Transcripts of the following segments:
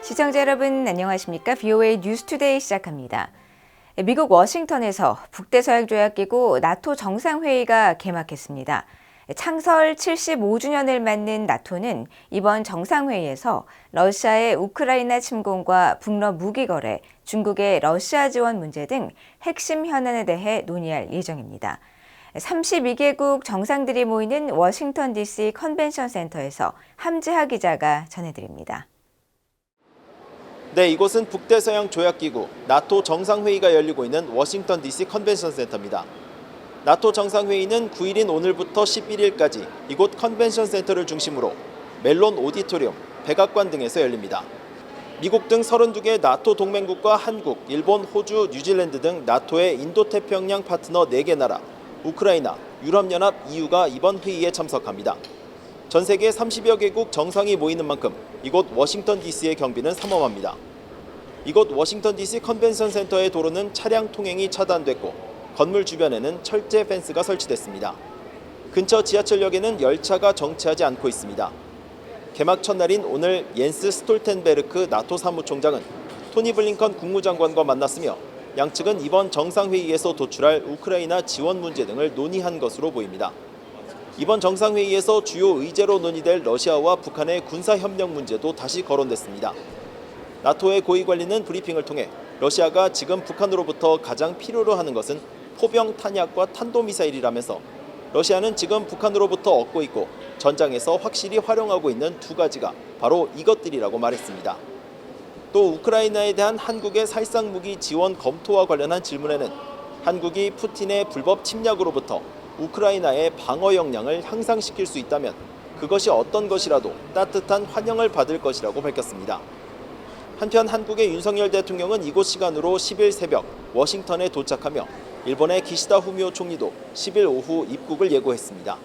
시청자 여러분 안녕하십니까? VOA 뉴스투데이 시작합니다. 미국 워싱턴에서 북대서양조약기구 나토 정상회의가 개막했습니다. 창설 75주년을 맞는 나토는 이번 정상회의에서 러시아의 우크라이나 침공과 북러 무기 거래, 중국의 러시아 지원 문제 등 핵심 현안에 대해 논의할 예정입니다. 32개국 정상들이 모이는 워싱턴 DC 컨벤션 센터에서 함지하 기자가 전해드립니다. 네, 이곳은 북대서양 조약기구 나토 정상회의가 열리고 있는 워싱턴 DC 컨벤션 센터입니다. 나토 정상회의는 9일인 오늘부터 11일까지 이곳 컨벤션 센터를 중심으로 멜론 오디토리움, 백악관 등에서 열립니다. 미국 등 32개 나토 동맹국과 한국, 일본, 호주, 뉴질랜드 등 나토의 인도태평양 파트너 4개 나라, 우크라이나, 유럽연합, EU가 이번 회의에 참석합니다. 전 세계 30여 개국 정상이 모이는 만큼 이곳 워싱턴 DC의 경비는 삼엄합니다. 이곳 워싱턴 DC 컨벤션 센터의 도로는 차량 통행이 차단됐고 건물 주변에는 철제 펜스가 설치됐습니다. 근처 지하철역에는 열차가 정체하지 않고 있습니다. 개막 첫날인 오늘 옌스 스톨텐베르크 나토 사무총장은 토니 블링컨 국무장관과 만났으며 양측은 이번 정상회의에서 도출할 우크라이나 지원 문제 등을 논의한 것으로 보입니다. 이번 정상회의에서 주요 의제로 논의될 러시아와 북한의 군사협력 문제도 다시 거론됐습니다. 나토의 고위관리는 브리핑을 통해 러시아가 지금 북한으로부터 가장 필요로 하는 것은 포병 탄약과 탄도미사일이라면서 러시아는 지금 북한으로부터 얻고 있고 전장에서 확실히 활용하고 있는 두 가지가 바로 이것들이라고 말했습니다. 또 우크라이나에 대한 한국의 살상무기 지원 검토와 관련한 질문에는 한국이 푸틴의 불법 침략으로부터 우크라이나의 방어 역량을 향상시킬 수 있다면 그것이 어떤 것이라도 따뜻한 환영을 받을 것이라고 밝혔습니다. 한편 한국의 윤석열 대통령은 이곳 시간으로 10일 새벽 워싱턴에 도착하며 일본의 기시다 후미오 총리도 10일 오후 입국을 예고했습니다.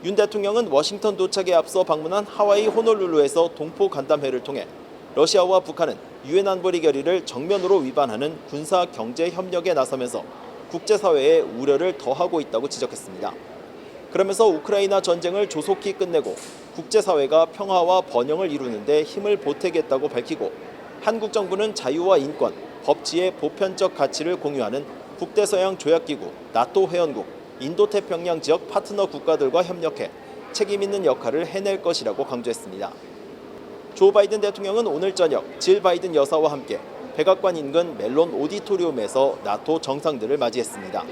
윤 대통령은 워싱턴 도착에 앞서 방문한 하와이 호놀룰루에서 동포 간담회를 통해 러시아와 북한은 유엔 안보리 결의를 정면으로 위반하는 군사 경제 협력에 나서면서 국제사회에 우려를 더하고 있다고 지적했습니다. 그러면서 우크라이나 전쟁을 조속히 끝내고 국제사회가 평화와 번영을 이루는 데 힘을 보태겠다고 밝히고 한국 정부는 자유와 인권, 법치의 보편적 가치를 공유하는 북대서양 조약기구 나토 회원국, 인도태평양 지역 파트너 국가들과 협력해 책임 있는 역할을 해낼 것이라고 강조했습니다. 조 바이든 대통령은 오늘 저녁 질 바이든 여사와 함께 백악관 인근 멜론 오디토리움에서 나토 정상들을 맞이했습니다.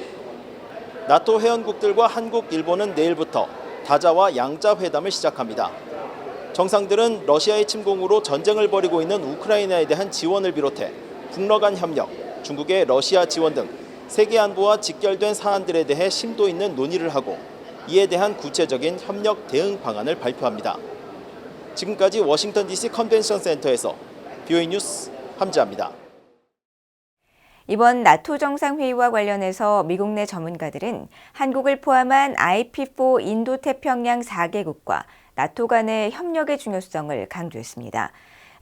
나토 회원국들과 한국, 일본은 내일부터 다자와 양자 회담을 시작합니다. 정상들은 러시아의 침공으로 전쟁을 벌이고 있는 우크라이나에 대한 지원을 비롯해 북러 간 협력, 중국의 러시아 지원 등 세계 안보와 직결된 사안들에 대해 심도 있는 논의를 하고 이에 대한 구체적인 협력 대응 방안을 발표합니다. 지금까지 워싱턴 DC 컨벤션 센터에서 VOA 뉴스 함지아입니다. 이번 나토 정상회의와 관련해서 미국 내 전문가들은 한국을 포함한 IP4 인도태평양 4개국과 나토 간의 협력의 중요성을 강조했습니다.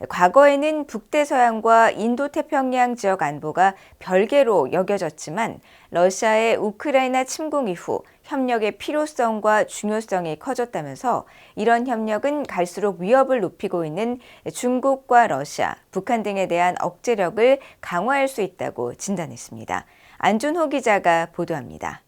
과거에는 북대서양과 인도태평양 지역 안보가 별개로 여겨졌지만 러시아의 우크라이나 침공 이후 협력의 필요성과 중요성이 커졌다면서 이런 협력은 갈수록 위협을 높이고 있는 중국과 러시아, 북한 등에 대한 억제력을 강화할 수 있다고 진단했습니다. 안준호 기자가 보도합니다.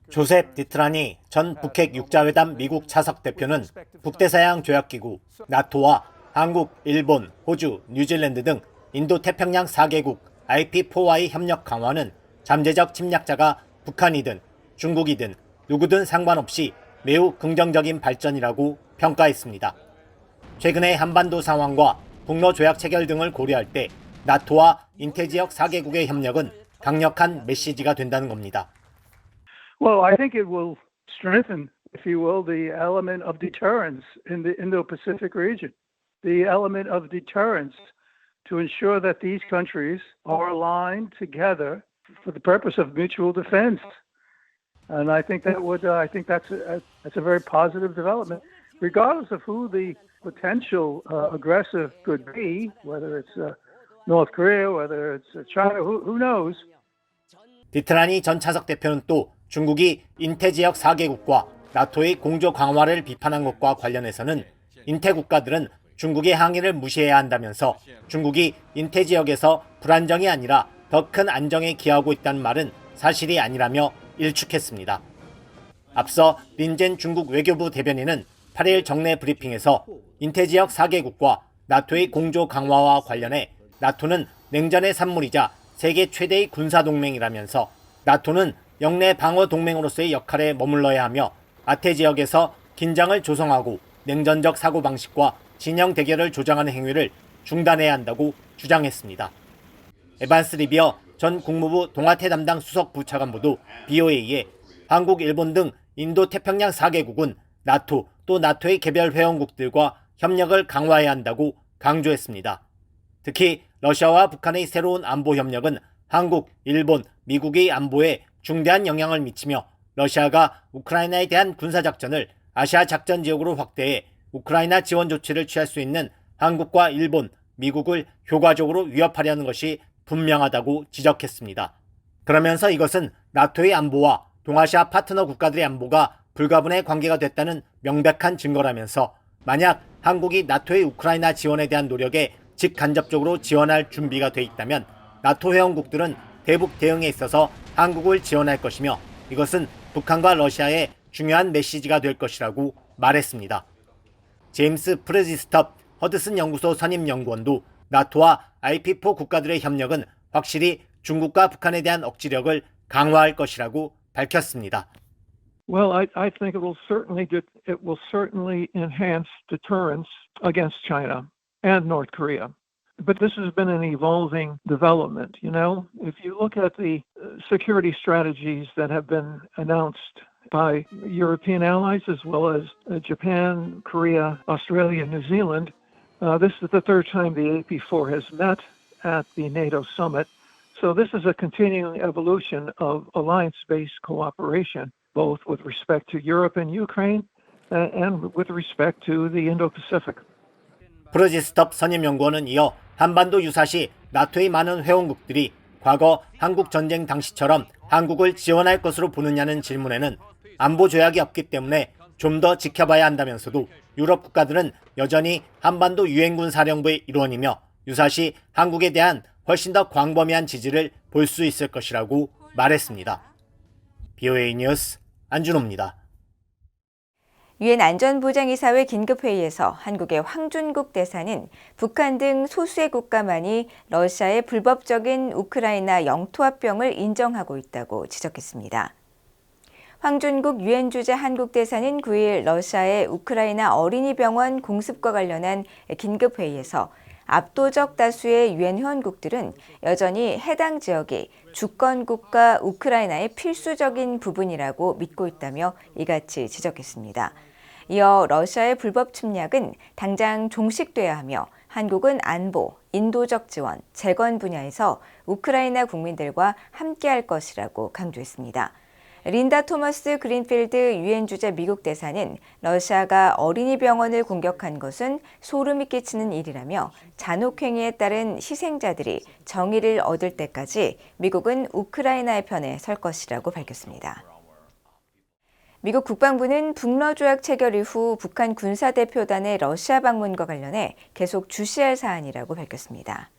조셉 디트라니 전 북핵 육자회담 미국 차석 대표는 북대서양 조약기구 나토와 한국, 일본, 호주, 뉴질랜드 등 인도태평양 4개국 IP4와의 협력 강화는 잠재적 침략자가 북한이든 중국이든 누구든 상관없이 매우 긍정적인 발전이라고 평가했습니다. 최근의 한반도 상황과 북러 조약 체결 등을 고려할 때 나토와 인태지역 4개국의 협력은 강력한 메시지가 된다는 겁니다. Well, I think it will strengthen, if you will, the element of deterrence in the Indo-Pacific region. The element of deterrence to ensure that these countries are aligned together for the purpose of mutual defense. And I think that's a very positive development, regardless of who the potential aggressor could be, whether it's North Korea, whether it's China, who knows. 디트라니 전 차석 대표는 또 중국이 인태지역 4개국과 나토의 공조 강화를 비판한 것과 관련해서는 인태 국가들은 중국의 항의를 무시해야 한다면서 중국이 인태 지역에서 불안정이 아니라 더 큰 안정에 기여하고 있다는 말은 사실이 아니라며 일축했습니다. 앞서 린젠 중국 외교부 대변인은 8일 정례 브리핑에서 인태 지역 4개국과 나토의 공조 강화와 관련해 나토는 냉전의 산물이자 세계 최대의 군사동맹이라면서 나토는 영내 방어 동맹으로서의 역할에 머물러야 하며 아태 지역에서 긴장을 조성하고 냉전적 사고방식과 진영 대결을 조장하는 행위를 중단해야 한다고 주장했습니다. 에반스 리비어 전 국무부 동아태 담당 수석 부차관보도 BOA에 한국, 일본 등 인도태평양 4개국은 나토 또 나토의 개별 회원국들과 협력을 강화해야 한다고 강조했습니다. 특히 러시아와 북한의 새로운 안보 협력은 한국, 일본, 미국의 안보에 중대한 영향을 미치며 러시아가 우크라이나에 대한 군사작전을 아시아 작전 지역으로 확대해 우크라이나 지원 조치를 취할 수 있는 한국과 일본, 미국을 효과적으로 위협하려는 것이 분명하다고 지적했습니다. 그러면서 이것은 나토의 안보와 동아시아 파트너 국가들의 안보가 불가분의 관계가 됐다는 명백한 증거라면서 만약 한국이 나토의 우크라이나 지원에 대한 노력에 직간접적으로 지원할 준비가 돼 있다면 나토 회원국들은 대북 대응에 있어서 한국을 지원할 것이며 이것은 북한과 러시아의 중요한 메시지가 될 것이라고 말했습니다. 제임스 프레지스톱 허드슨 연구소 선임 연구원도 나토와 IP4 국가들의 협력은 확실히 중국과 북한에 대한 억지력을 강화할 것이라고 밝혔습니다. Well, I think it will certainly enhance deterrence against China and North Korea. But this has been an evolving development, you know. If you look at the security strategies that have been announced by European allies as well as Japan, Korea, Australia, New Zealand, this is the third time the AP4 has met at the NATO summit. So this is a continuing evolution of alliance-based cooperation, both with respect to Europe and Ukraine and with respect to the Indo-Pacific. 프로지스톱 선임연구원은 이어 한반도 유사시 나토의 많은 회원국들이 과거 한국 전쟁 당시처럼 한국을 지원할 것으로 보느냐는 질문에는 안보 조약이 없기 때문에 좀 더 지켜봐야 한다면서도 유럽 국가들은 여전히 한반도 유엔군 사령부의 일원이며 유사시 한국에 대한 훨씬 더 광범위한 지지를 볼 수 있을 것이라고 말했습니다. BOA 뉴스 안준호입니다. 유엔 안전보장이사회 긴급회의에서 한국의 황준국 대사는 북한 등 소수의 국가만이 러시아의 불법적인 우크라이나 영토 합병을 인정하고 있다고 지적했습니다. 황준국 유엔 주재 한국 대사는 9일 러시아의 우크라이나 어린이병원 공습과 관련한 긴급회의에서 압도적 다수의 유엔 회원국들은 여전히 해당 지역이 주권국가 우크라이나의 필수적인 부분이라고 믿고 있다며 이같이 지적했습니다. 이어 러시아의 불법 침략은 당장 종식돼야 하며 한국은 안보, 인도적 지원, 재건 분야에서 우크라이나 국민들과 함께할 것이라고 강조했습니다. 린다 토머스 그린필드 유엔 주재 미국 대사는 러시아가 어린이 병원을 공격한 것은 소름이 끼치는 일이라며 잔혹행위에 따른 희생자들이 정의를 얻을 때까지 미국은 우크라이나의 편에 설 것이라고 밝혔습니다. 미국 국방부는 북러 조약 체결 이후 북한 군사대표단의 러시아 방문과 관련해 계속 주시할 사안이라고 밝혔습니다.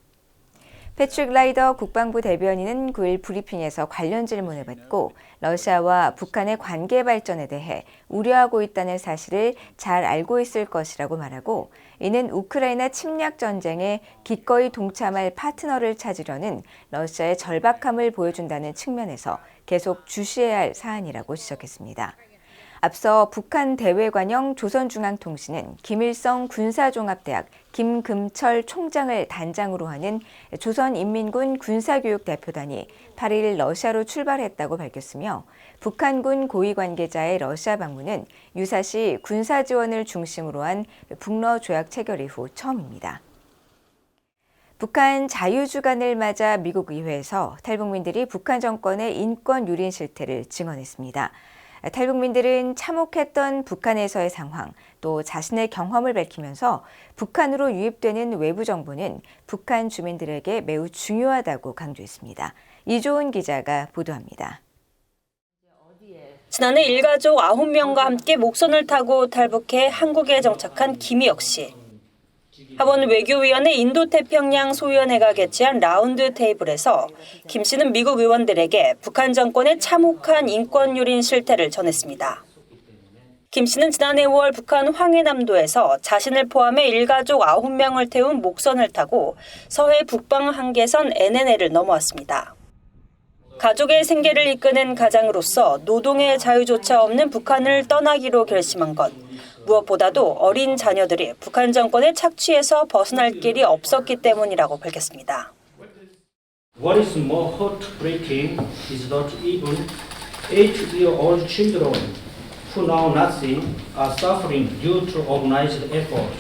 패트릭 라이더 국방부 대변인은 9일 브리핑에서 관련 질문을 받고 러시아와 북한의 관계 발전에 대해 우려하고 있다는 사실을 잘 알고 있을 것이라고 말하고 이는 우크라이나 침략 전쟁에 기꺼이 동참할 파트너를 찾으려는 러시아의 절박함을 보여준다는 측면에서 계속 주시해야 할 사안이라고 지적했습니다. 앞서 북한 대외관영 조선중앙통신은 김일성 군사종합대학 김금철 총장을 단장으로 하는 조선인민군 군사교육대표단이 8일 러시아로 출발했다고 밝혔으며 북한군 고위 관계자의 러시아 방문은 유사시 군사 지원을 중심으로 한 북러 조약 체결 이후 처음입니다. 북한 자유주간을 맞아 미국 의회에서 탈북민들이 북한 정권의 인권 유린 실태를 증언했습니다. 탈북민들은 참혹했던 북한에서의 상황, 또 자신의 경험을 밝히면서 북한으로 유입되는 외부 정보는 북한 주민들에게 매우 중요하다고 강조했습니다. 이조은 기자가 보도합니다. 지난해 일가족 9명과 함께 목선을 타고 탈북해 한국에 정착한 김희혁 씨. 하원 외교위원회 인도태평양 소위원회가 개최한 라운드 테이블에서 김 씨는 미국 의원들에게 북한 정권의 참혹한 인권 유린 실태를 전했습니다. 김 씨는 지난해 5월 북한 황해남도에서 자신을 포함해 일가족 9명을 태운 목선을 타고 서해 북방 한계선 NNL을 넘어왔습니다. 가족의 생계를 이끄는 가장으로서 노동의 자유조차 없는 북한을 떠나기로 결심한 것. 무엇보다도 어린 자녀들이 북한 정권의 착취에서 벗어날 길이 없었기 때문이라고 밝혔습니다. What is more heartbreaking is that even 8-year-old children who know nothing are suffering due to organized effort.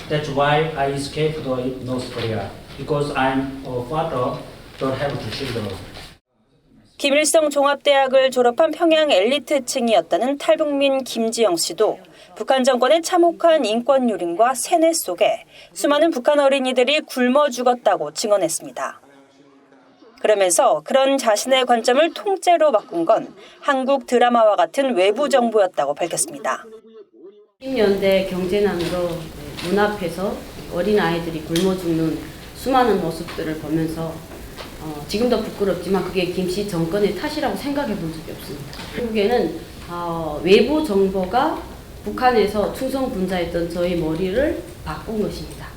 That's why I escaped North Korea, because I'm a father, don't have two children. 김일성 종합대학을 졸업한 평양 엘리트층이었다는 탈북민 김지영 씨도 북한 정권의 참혹한 인권 유린과 세뇌 속에 수많은 북한 어린이들이 굶어 죽었다고 증언했습니다. 그러면서 그런 자신의 관점을 통째로 바꾼 건 한국 드라마와 같은 외부 정보였다고 밝혔습니다. 10년대 경제난으로 문 앞에서 어린아이들이 굶어 죽는 수많은 모습들을 보면서 지금도 부끄럽지만 그게 김씨 정권의 탓이라고 생각해 본 적이 없습니다. 결국에는 외부 정보가 북한에서 충성분자였던 저희 머리를 바꾼 것입니다.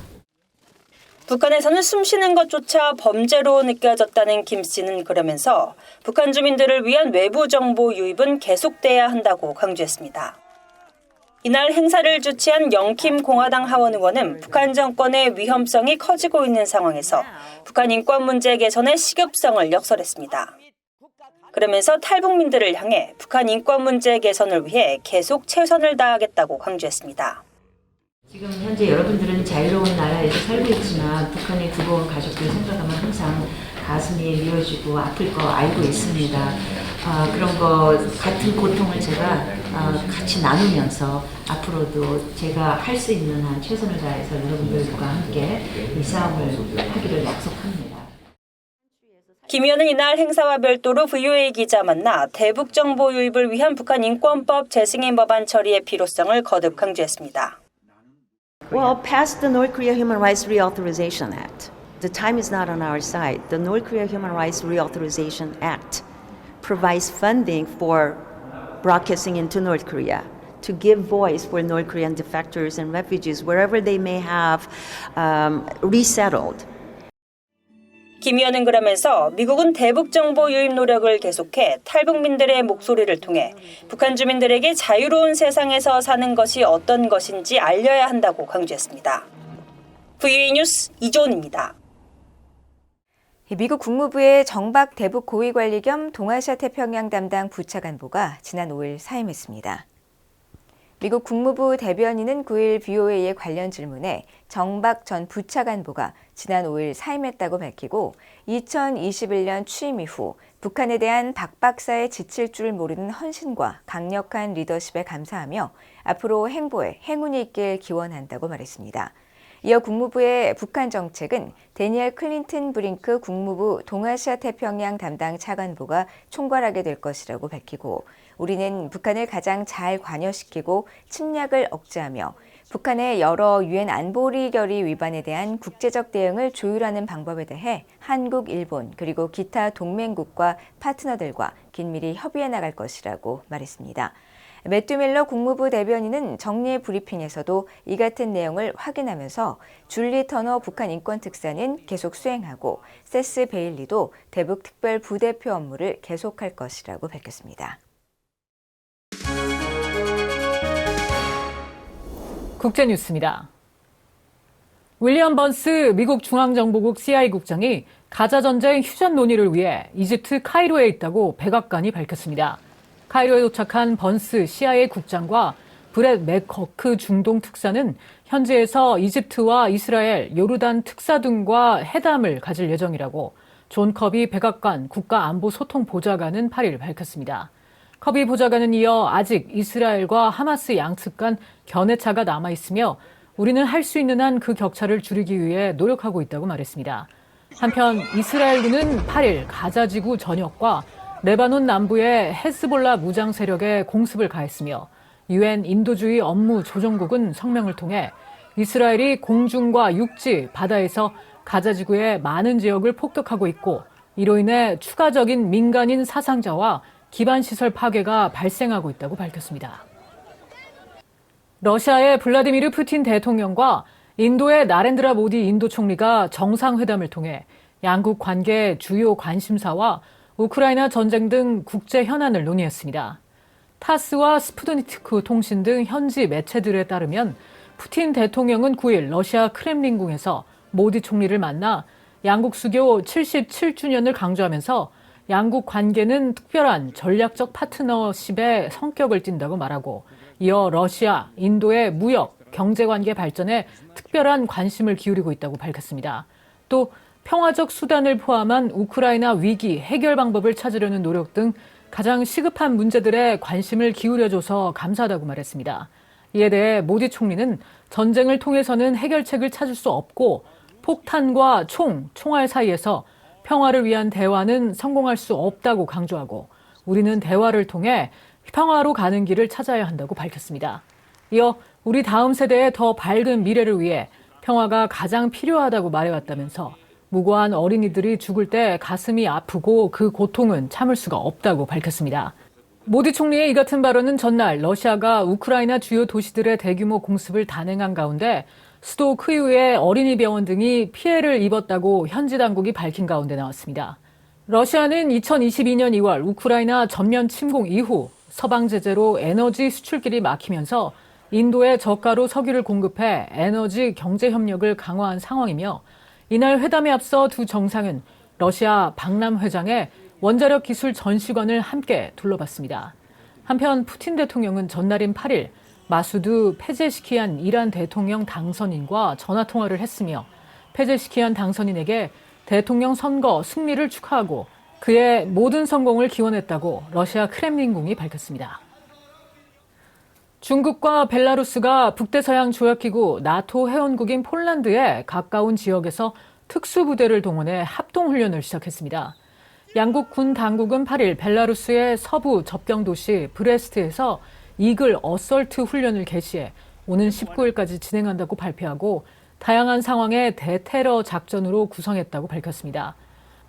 북한에서는 숨쉬는 것조차 범죄로 느껴졌다는 김 씨는 그러면서 북한 주민들을 위한 외부 정보 유입은 계속돼야 한다고 강조했습니다. 이날 행사를 주최한 영킴 공화당 하원 의원은 북한 정권의 위험성이 커지고 있는 상황에서 북한 인권 문제 개선의 시급성을 역설했습니다. 그러면서 탈북민들을 향해 북한 인권 문제 개선을 위해 계속 최선을 다하겠다고 강조했습니다. 지금 현재 여러분들은 자유로운 나라에서 살고 있지만 북한의 두고온 가족들 생각하면 항상 가슴이 미어지고 아플 거 알고 있습니다. 그런 거 같은 고통을 제가 같이 나누면서 앞으로도 제가 할 수 있는 한 최선을 다해서 여러분들과 함께 이 싸움을 하기를 약속합니다. 김 의원은 이날 행사와 별도로 VOA 기자 만나 대북 정보 유입을 위한 북한 인권법 재승인 법안 처리의 필요성을 거듭 강조했습니다. Well, pass the North Korea Human Rights Reauthorization Act. The time is not on our side. The North Korea Human Rights Reauthorization Act provides funding for broadcasting into North Korea to give voice for North Korean defectors and refugees wherever they may have resettled. 김 의원은 그러면서 미국은 대북 정보 유입 노력을 계속해 탈북민들의 목소리를 통해 북한 주민들에게 자유로운 세상에서 사는 것이 어떤 것인지 알려야 한다고 강조했습니다. VOA 뉴스 이조은입니다. 미국 국무부의 정박 대북 고위관리 겸 동아시아 태평양 담당 부차관보가 지난 5일 사임했습니다. 미국 국무부 대변인은 9일 VOA의 관련 질문에 정박 전 부차관보가 지난 5일 사임했다고 밝히고 2021년 취임 이후 북한에 대한 박 박사의 지칠 줄 모르는 헌신과 강력한 리더십에 감사하며 앞으로 행보에 행운이 있길 기원한다고 말했습니다. 이어 국무부의 북한 정책은 데니얼 클린튼 브링크 국무부 동아시아 태평양 담당 차관보가 총괄하게 될 것이라고 밝히고 우리는 북한을 가장 잘 관여시키고 침략을 억제하며 북한의 여러 유엔 안보리 결의 위반에 대한 국제적 대응을 조율하는 방법에 대해 한국, 일본 그리고 기타 동맹국과 파트너들과 긴밀히 협의해 나갈 것이라고 말했습니다. 매튜 밀러 국무부 대변인은 정례 브리핑에서도 이 같은 내용을 확인하면서 줄리 터너 북한 인권특사는 계속 수행하고 세스 베일리도 대북 특별 부대표 업무를 계속할 것이라고 밝혔습니다. 국제뉴스입니다. 윌리엄 번스 미국 중앙정보국 CIA 국장이 가자 전쟁 휴전 논의를 위해 이집트 카이로에 있다고 백악관이 밝혔습니다. 카이로에 도착한 번스 CIA 국장과 브렛 맥커크 중동 특사는 현지에서 이집트와 이스라엘, 요르단 특사 등과 회담을 가질 예정이라고 존 커비 백악관 국가안보소통보좌관은 8일 밝혔습니다. 커비 보좌관은 이어 아직 이스라엘과 하마스 양측 간 견해차가 남아있으며 우리는 할 수 있는 한 그 격차를 줄이기 위해 노력하고 있다고 말했습니다. 한편 이스라엘군은 8일 가자지구 전역과 레바논 남부의 헤스볼라 무장 세력에 공습을 가했으며 유엔 인도주의 업무 조정국은 성명을 통해 이스라엘이 공중과 육지, 바다에서 가자 지구의 많은 지역을 폭격하고 있고 이로 인해 추가적인 민간인 사상자와 기반시설 파괴가 발생하고 있다고 밝혔습니다. 러시아의 블라디미르 푸틴 대통령과 인도의 나렌드라 모디 인도 총리가 정상회담을 통해 양국 관계 주요 관심사와 우크라이나 전쟁 등 국제 현안을 논의했습니다. 타스와 스푸트니크 통신 등 현지 매체들에 따르면 푸틴 대통령은 9일 러시아 크렘린궁에서 모디 총리를 만나 양국 수교 77주년을 강조하면서 양국 관계는 특별한 전략적 파트너십의 성격을 띈다고 말하고 이어 러시아, 인도의 무역, 경제관계 발전에 특별한 관심을 기울이고 있다고 밝혔습니다. 또 평화적 수단을 포함한 우크라이나 위기 해결 방법을 찾으려는 노력 등 가장 시급한 문제들에 관심을 기울여줘서 감사하다고 말했습니다. 이에 대해 모디 총리는 전쟁을 통해서는 해결책을 찾을 수 없고 폭탄과 총알 사이에서 평화를 위한 대화는 성공할 수 없다고 강조하고 우리는 대화를 통해 평화로 가는 길을 찾아야 한다고 밝혔습니다. 이어 우리 다음 세대의 더 밝은 미래를 위해 평화가 가장 필요하다고 말해왔다면서 무고한 어린이들이 죽을 때 가슴이 아프고 그 고통은 참을 수가 없다고 밝혔습니다. 모디 총리의 이 같은 발언은 전날 러시아가 우크라이나 주요 도시들의 대규모 공습을 단행한 가운데 수도 크이우의 어린이 병원 등이 피해를 입었다고 현지 당국이 밝힌 가운데 나왔습니다. 러시아는 2022년 2월 우크라이나 전면 침공 이후 서방 제재로 에너지 수출길이 막히면서 인도에 저가로 석유를 공급해 에너지 경제 협력을 강화한 상황이며 이날 회담에 앞서 두 정상은 러시아 박람 회장의 원자력 기술 전시관을 함께 둘러봤습니다. 한편 푸틴 대통령은 전날인 8일 마수드 페제시키안 이란 대통령 당선인과 전화통화를 했으며 페제시키안 당선인에게 대통령 선거 승리를 축하하고 그의 모든 성공을 기원했다고 러시아 크렘린궁이 밝혔습니다. 중국과 벨라루스가 북대서양 조약기구 나토 회원국인 폴란드의 가까운 지역에서 특수부대를 동원해 합동훈련을 시작했습니다. 양국 군 당국은 8일 벨라루스의 서부 접경도시 브레스트에서 이글 어설트 훈련을 개시해 오는 19일까지 진행한다고 발표하고 다양한 상황의 대테러 작전으로 구성했다고 밝혔습니다.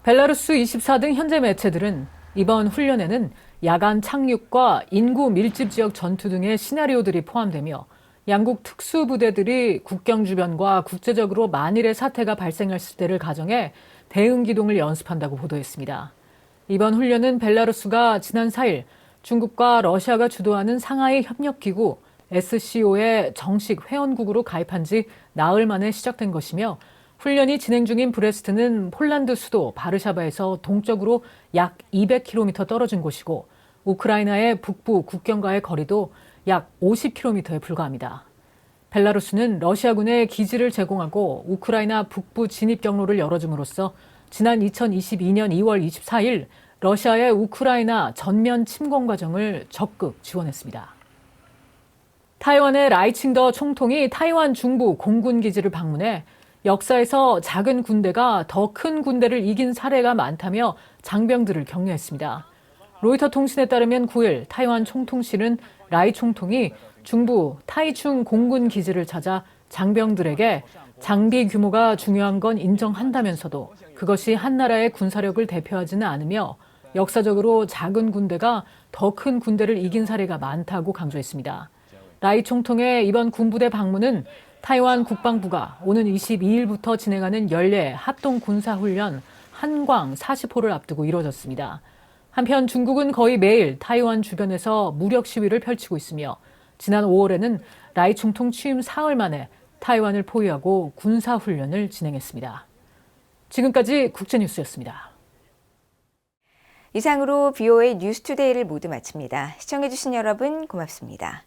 벨라루스 24 등 현재 매체들은 이번 훈련에는 야간 착륙과 인구 밀집 지역 전투 등의 시나리오들이 포함되며 양국 특수부대들이 국경 주변과 국제적으로 만일의 사태가 발생했을 때를 가정해 대응 기동을 연습한다고 보도했습니다. 이번 훈련은 벨라루스가 지난 4일 중국과 러시아가 주도하는 상하이 협력기구 SCO의 정식 회원국으로 가입한 지 나흘 만에 시작된 것이며 훈련이 진행 중인 브레스트는 폴란드 수도 바르샤바에서 동쪽으로 약 200km 떨어진 곳이고 우크라이나의 북부 국경과의 거리도 약 50km에 불과합니다. 벨라루스는 러시아군에 기지를 제공하고 우크라이나 북부 진입 경로를 열어줌으로써 지난 2022년 2월 24일 러시아의 우크라이나 전면 침공 과정을 적극 지원했습니다. 타이완의 라이칭더 총통이 타이완 중부 공군 기지를 방문해 역사에서 작은 군대가 더 큰 군대를 이긴 사례가 많다며 장병들을 격려했습니다. 로이터 통신에 따르면 9일 타이완 총통실은 라이 총통이 중부 타이충 공군 기지를 찾아 장병들에게 장비 규모가 중요한 건 인정한다면서도 그것이 한 나라의 군사력을 대표하지는 않으며 역사적으로 작은 군대가 더 큰 군대를 이긴 사례가 많다고 강조했습니다. 라이 총통의 이번 군부대 방문은 타이완 국방부가 오는 22일부터 진행하는 연례 합동 군사훈련 한광 40호를 앞두고 이뤄졌습니다. 한편 중국은 거의 매일 타이완 주변에서 무력 시위를 펼치고 있으며 지난 5월에는 라이 총통 취임 사흘 만에 타이완을 포위하고 군사훈련을 진행했습니다. 지금까지 국제뉴스였습니다. 이상으로 BOA 뉴스투데이를 모두 마칩니다. 시청해주신 여러분 고맙습니다.